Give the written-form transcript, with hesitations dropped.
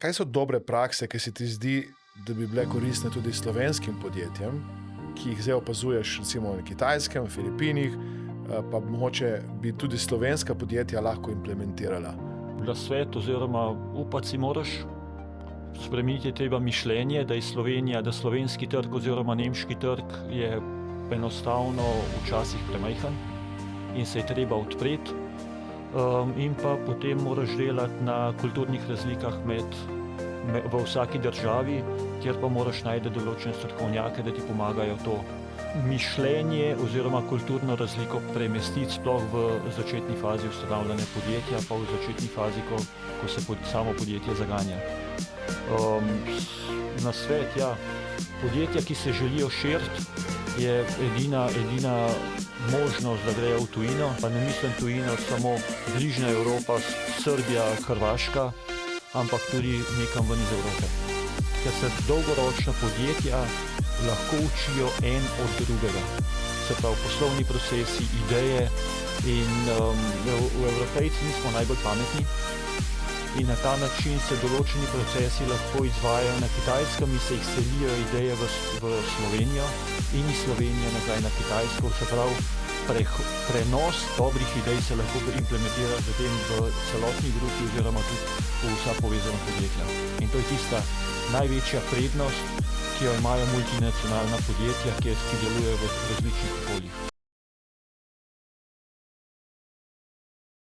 Kaj so dobre prakse, ki se ti zdi, da bi bile koristne tudi slovenskim podjetjem, ki jih zdaj opazuješ recimo na Kitajskem, Filipinih, pa mogoče bi tudi slovenska podjetja lahko implementirala? Na svet oziroma upati si moraš, spremeniti je treba mišljenje, da je Slovenija, da slovenski trg oziroma nemški trg je enostavno včasih premajhen in se je treba odpreti. In pa potem moraš delati na kulturnih razlikah v vsaki državi, kjer pa moraš najti določene strokovnjake, da ti pomagajo to mišljenje oziroma kulturno razliko premestiti sploh v začetni fazi ustanavljanja podjetja, pa v začetni fazi, ko se samo podjetje zaganja. Na svet, ja, podjetja, ki se želijo širiti, je edina možnost, da grejo v tujino, pa ne mislim tujino samo bližnja Evropa, Srbija, Hrvaška, ampak tudi nekam ven iz Evrope. Ker se dolgoročno podjetja lahko učijo en od drugega. Se pravi, poslovni procesi, ideje in Evropejci nismo najbolj pametni in na ta način se določeni procesi lahko izvajajo na Kitajskem in se jih selijo ideje v Slovenijo in iz Slovenije nazaj na Kitajsko. Se pravi, prenos dobrih idej se lahko implementira zatem v celotni grupi oziroma tudi v vsa povezana podjetja. In to je tista največja prednost, ki jo imajo multinacionalna podjetja, ki delujejo v različnih okoljih.